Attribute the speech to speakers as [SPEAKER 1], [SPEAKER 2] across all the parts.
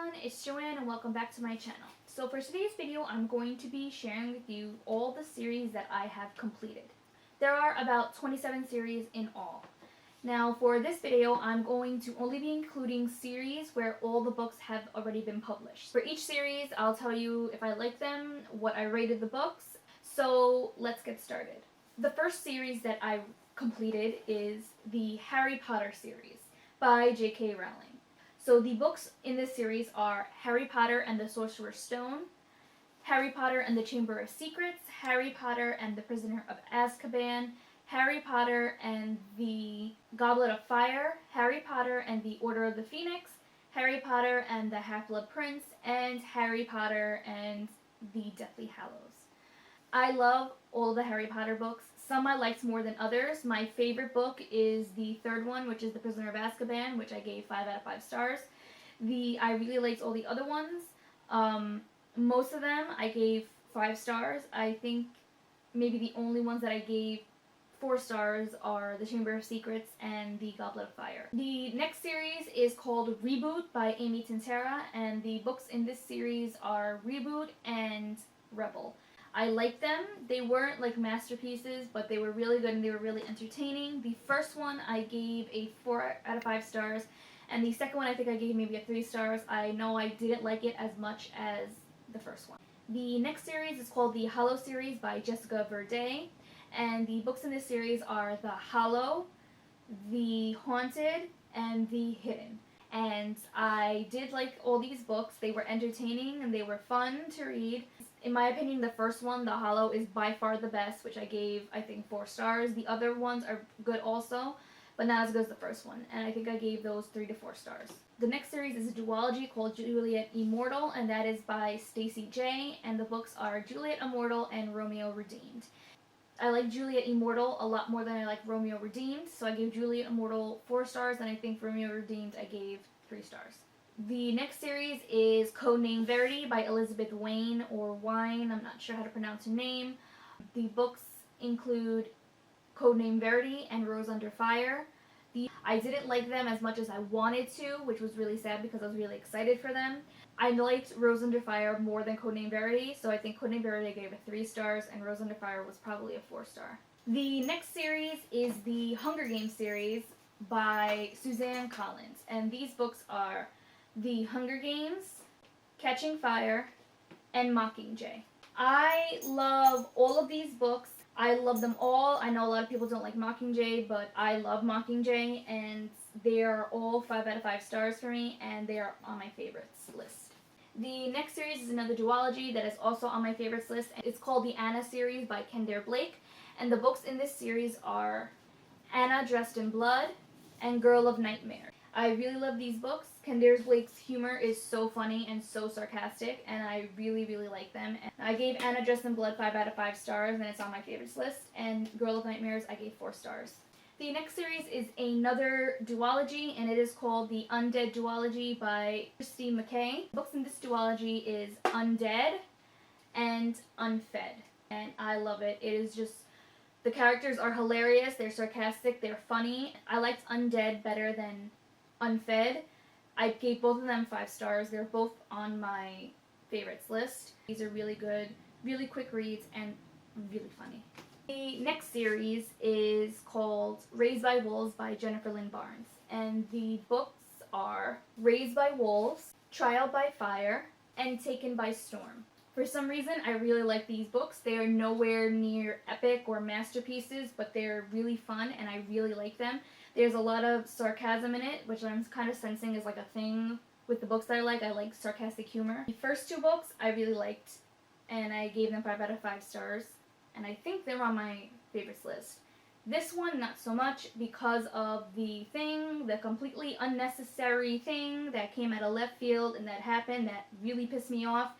[SPEAKER 1] everyone, it's Joanne and welcome back to my channel. So for today's video, I'm going to be sharing with you all the series that I have completed. There are about 27 series in all. Now for this video, I'm going to only be including series where all the books have already been published. For each series, I'll tell you if I like them, what I rated the books. So let's get started. The first series that I completed is the Harry Potter series by J.K. Rowling. So the books in this series are Harry Potter and the Sorcerer's Stone, Harry Potter and the Chamber of Secrets, Harry Potter and the Prisoner of Azkaban, Harry Potter and the Goblet of Fire, Harry Potter and the Order of the Phoenix, Harry Potter and the Half-Blood Prince, and Harry Potter and the Deathly Hallows. I love all the Harry Potter books. Some I liked more than others. My favorite book is the third one, which is The Prisoner of Azkaban, which I gave 5 out of 5 stars. I really liked all the other ones. Most of them I gave 5 stars. I think maybe the only ones that I gave 4 stars are The Chamber of Secrets and The Goblet of Fire. The next series is called Reboot by Amy Tintera, and the books in this series are Reboot and Rebel. I liked them. They weren't like masterpieces, but they were really good and they were really entertaining. The first one I gave a 4 out of 5 stars, and the second one I think I gave maybe a 3 stars. I know I didn't like it as much as the first one. The next series is called the Hollow series by Jessica Verde, and the books in this series are The Hollow, The Haunted, and The Hidden. And I did like all these books. They were entertaining and they were fun to read. In my opinion, the first one, The Hollow, is by far the best, which I gave, I think, 4 stars. The other ones are good also, but not as good as the first one, and I think I gave those 3 to 4 stars. The next series is a duology called Juliet Immortal, and that is by Stacey J., and the books are Juliet Immortal and Romeo Redeemed. I like Juliet Immortal a lot more than I like Romeo Redeemed, so I gave Juliet Immortal 4 stars, and I think Romeo Redeemed I gave 3 stars. The next series is Codename Verity by Elizabeth Wayne, or Wine, I'm not sure how to pronounce her name. The books include Codename Verity and Rose Under Fire. I didn't like them as much as I wanted to, which was really sad because I was really excited for them. I liked Rose Under Fire more than Codename Verity, so I think Codename Verity I gave a 3 stars, and Rose Under Fire was probably a 4 star. The next series is the Hunger Games series by Suzanne Collins, and these books are The Hunger Games, Catching Fire, and Mockingjay. I love all of these books. I love them all. I know a lot of people don't like Mockingjay, but I love Mockingjay, and they are all 5 out of 5 stars for me, and they are on my favorites list. The next series is another duology that is also on my favorites list. It's called the Anna series by Kendare Blake, and the books in this series are Anna Dressed in Blood and Girl of Nightmare. I really love these books. Kendare Blake's humor is so funny and so sarcastic, and I really, really like them. And I gave Anna Dressed in Blood 5 out of 5 stars, and it's on my favorites list, and Girl of Nightmares I gave 4 stars. The next series is another duology, and it is called the Undead Duology by Christine McKay. The books in this duology is Undead and Unfed, and I love it. It is just, the characters are hilarious, they're sarcastic, they're funny. I liked Undead better than Unfed. I gave both of them 5 stars. They're both on my favorites list. These are really good, really quick reads, and really funny. The next series is called Raised by Wolves by Jennifer Lynn Barnes, and the books are Raised by Wolves, Trial by Fire, and Taken by Storm. For some reason, I really like these books. They are nowhere near epic or masterpieces, but they're really fun, and I really like them. There's a lot of sarcasm in it, which I'm kind of sensing is like a thing with the books that I like. I like sarcastic humor. The first 2 books I really liked, and I gave them 5 out of 5 stars, and I think they're on my favorites list. This one, not so much, because of the completely unnecessary thing that came out of left field and that happened that really pissed me off,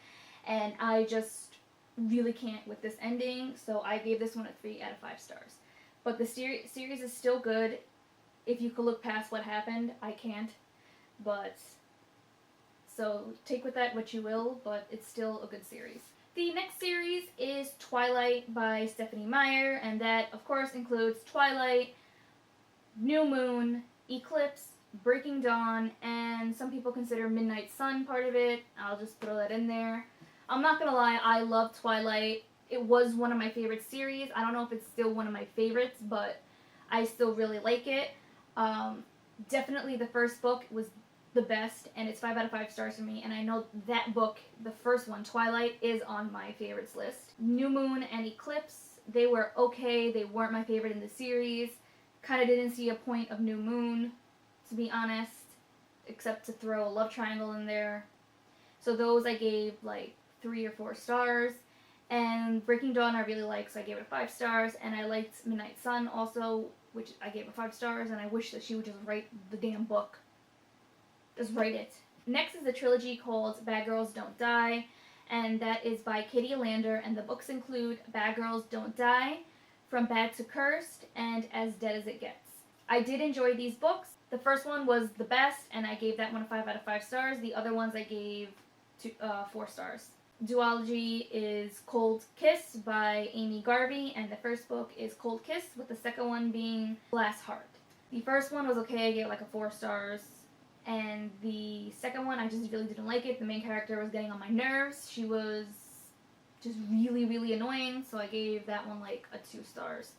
[SPEAKER 1] and I just really can't with this ending, so I gave this one a 3 out of 5 stars. But the series is still good. If you could look past what happened, I can't, but so take with that what you will, but it's still a good series. The next series is Twilight by Stephanie Meyer, and that of course includes Twilight, New Moon, Eclipse, Breaking Dawn, and some people consider Midnight Sun part of it. I'll just throw that in there. I'm not gonna lie, I love Twilight. It was one of my favorite series. I don't know if it's still one of my favorites, but I still really like it. Definitely the first book was the best, and it's 5 out of 5 stars for me. And I know that book, the first one, Twilight, is on my favorites list. New Moon and Eclipse, they were okay. They weren't my favorite in the series. Kind of didn't see a point of New Moon, to be honest, except to throw a love triangle in there. So those I gave like 3 or 4 stars. And Breaking Dawn I really liked, so I gave it 5 stars. And I liked Midnight Sun also, which I gave it 5 stars. And I wish that she would just write the damn book. Just write it. Next is a trilogy called Bad Girls Don't Die, and that is by Katie Lander, and the books include Bad Girls Don't Die, From Bad to Cursed, and As Dead as It Gets. I did enjoy these books. The first one was the best, and I gave that one a 5 out of 5 stars. The other ones I gave 4 stars. Duology is Cold Kiss by Amy Garvey, and the first book is Cold Kiss, with the second one being Glass Heart. The first one was okay, I gave it like a 4 stars. And the second one, I just really didn't like it. The main character was getting on my nerves. She was just really, really annoying, so I gave that one like a 2 stars.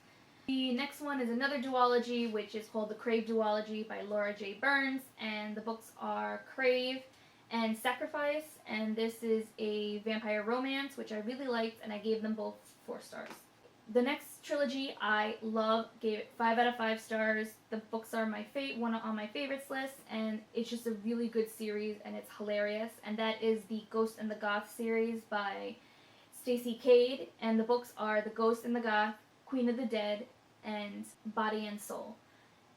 [SPEAKER 1] The next one is another duology, which is called The Crave Duology by Laura J. Burns, and the books are Crave and Sacrifice, and this is a vampire romance, which I really liked, and I gave them both 4 stars. The next trilogy I love, gave it 5 out of 5 stars. The books are one on my favorites list, and it's just a really good series, and it's hilarious. And that is the Ghost and the Goth series by Stacey Cade, and the books are The Ghost and the Goth, Queen of the Dead, and Body and Soul.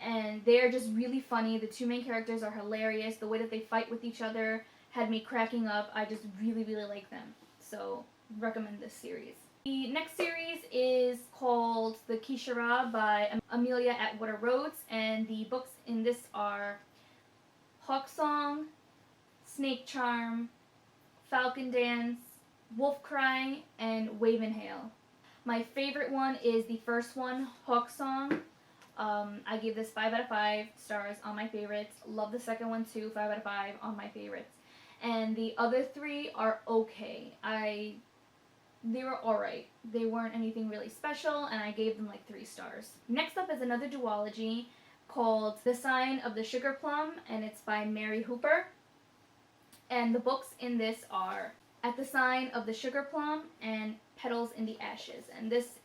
[SPEAKER 1] And they are just really funny. The 2 main characters are hilarious. The way that they fight with each other had me cracking up. I just really, really like them. So, recommend this series. The next series is called The Kishara by Amelia Atwater Rhodes, and the books in this are Hawk Song, Snake Charm, Falcon Dance, Wolf Cry, and Wave and Hail. My favorite one is the first one, Hawk Song. I gave this 5 out of 5 stars on my favorites. Love the second one too, 5 out of 5 on my favorites. And the other 3 are okay. They were alright. They weren't anything really special, and I gave them like 3 stars. Next up is another duology called The Sign of the Sugar Plum, and it's by Mary Hooper. And the books in this are At the Sign of the Sugar Plum and Petals in the Ashes. And this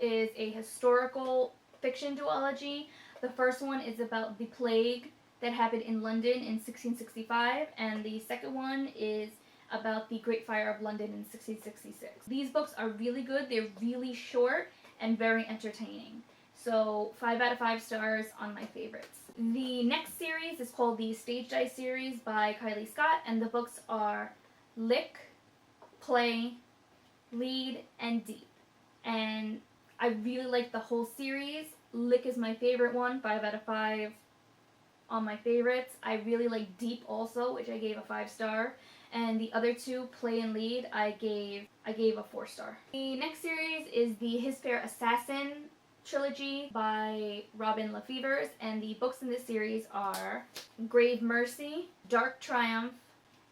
[SPEAKER 1] is a historical fiction duology. The first one is about the plague that happened in London in 1665, and the second one is about the Great Fire of London in 1666. These books are really good. They're really short and very entertaining. So 5 out of 5 stars on my favorites. The next series is called the Stage Dice series by Kylie Scott, and the books are Lick, Play, Lead, and Deep. And I really like the whole series. Lick is my favorite one, 5 out of 5 on my favorites. I really like Deep also, which I gave a 5 star. And the other 2, Play and Lead, I gave a 4 star. The next series is the His Fair Assassin trilogy by Robin LaFevers, and the books in this series are Grave Mercy, Dark Triumph,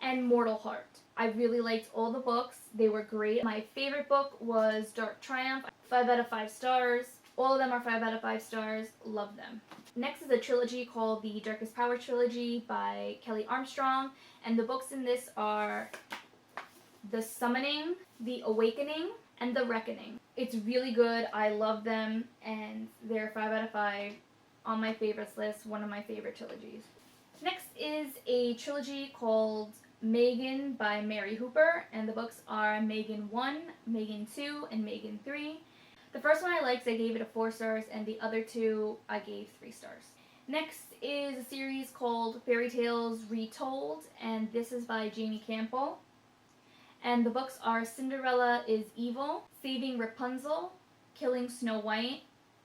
[SPEAKER 1] and Mortal Heart. I really liked all the books. They were great. My favorite book was Dark Triumph, 5 out of 5 stars. All of them are 5 out of 5 stars. Love them. Next is a trilogy called the Darkest Power trilogy by Kelly Armstrong, and the books in this are The Summoning, The Awakening, and The Reckoning. It's really good. I love them, and they're 5 out of 5 on my favorites list, one of my favorite trilogies. Next is a trilogy called Megan by Mary Hooper, and the books are Megan 1, Megan 2, and Megan 3. The first one I liked, I gave it a 4 stars, and the other 2 I gave 3 stars. Next is a series called Fairy Tales Retold, and this is by Jamie Campbell. And the books are Cinderella is Evil, Saving Rapunzel, Killing Snow White,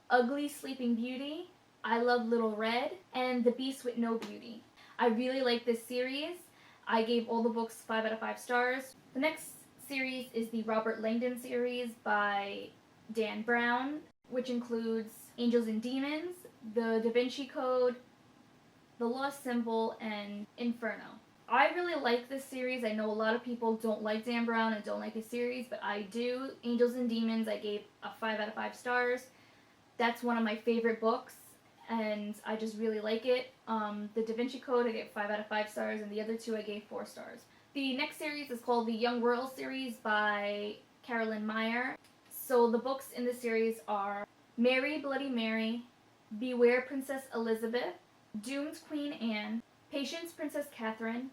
[SPEAKER 1] Ugly Sleeping Beauty, I Love Little Red, and The Beast with No Beauty. I really like this series. I gave all the books 5 out of 5 stars. The next series is the Robert Langdon series by Dan Brown, which includes Angels and Demons, The Da Vinci Code, The Lost Symbol, and Inferno. I really like this series. I know a lot of people don't like Dan Brown and don't like his series, but I do. Angels and Demons, I gave a 5 out of 5 stars. That's one of my favorite books, and I just really like it. The Da Vinci Code, I gave 5 out of 5 stars, and the other two I gave 4 stars. The next series is called the Young Royal series by Carolyn Meyer. So the books in the series are Mary, Bloody Mary, Beware Princess Elizabeth, Doomed Queen Anne, Patience Princess Catherine,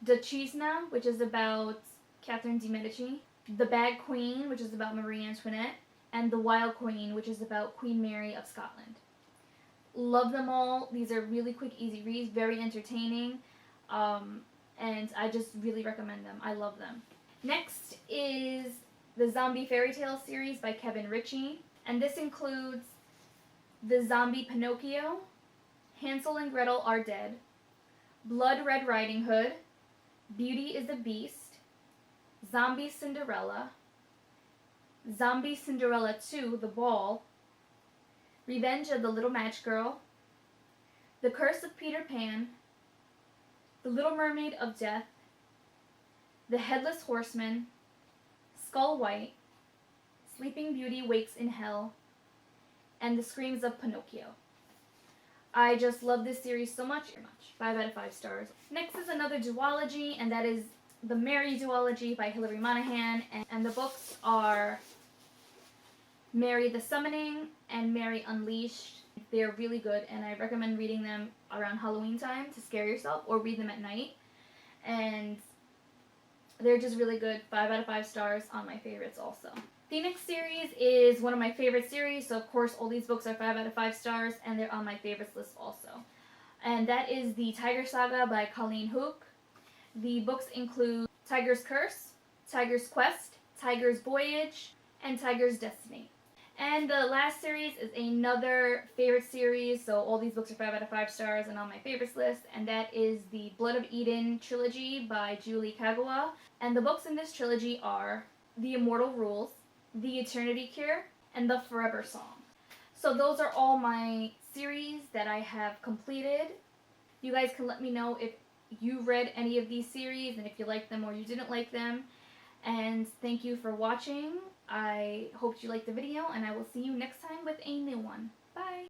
[SPEAKER 1] Duchesna, which is about Catherine de' Medici, The Bad Queen, which is about Marie Antoinette, and The Wild Queen, which is about Queen Mary of Scotland. Love them all. These are really quick, easy reads, very entertaining, and I just really recommend them. I love them. Next is the Zombie Fairy Tale series by Kevin Ritchie, and this includes The Zombie Pinocchio, Hansel and Gretel Are Dead, Blood Red Riding Hood, Beauty is a Beast, Zombie Cinderella, Zombie Cinderella 2, The Ball, Revenge of the Little Match Girl, The Curse of Peter Pan, The Little Mermaid of Death, The Headless Horseman, Skull White, Sleeping Beauty Wakes in Hell, and The Screams of Pinocchio. I just love this series so much. 5 out of 5 stars. Next is another duology, and that is the Mary duology by Hilary Monahan, and the books are Mary the Summoning and Mary Unleashed. They're really good, and I recommend reading them around Halloween time to scare yourself, or read them at night. And they're just really good. 5 out of 5 stars on my favorites also. The next series is one of my favorite series, so of course all these books are 5 out of 5 stars, and they're on my favorites list also. And that is the Tiger Saga by Colleen Hooke. The books include Tiger's Curse, Tiger's Quest, Tiger's Voyage, and Tiger's Destiny. And the last series is another favorite series, so all these books are 5 out of 5 stars and on my favorites list, and that is the Blood of Eden trilogy by Julie Kagawa. And the books in this trilogy are The Immortal Rules, The Eternity Cure, and The Forever Song. So those are all my series that I have completed. You guys can let me know if you read any of these series and if you liked them or you didn't like them. And thank you for watching. I hope you liked the video, and I will see you next time with a new one. Bye!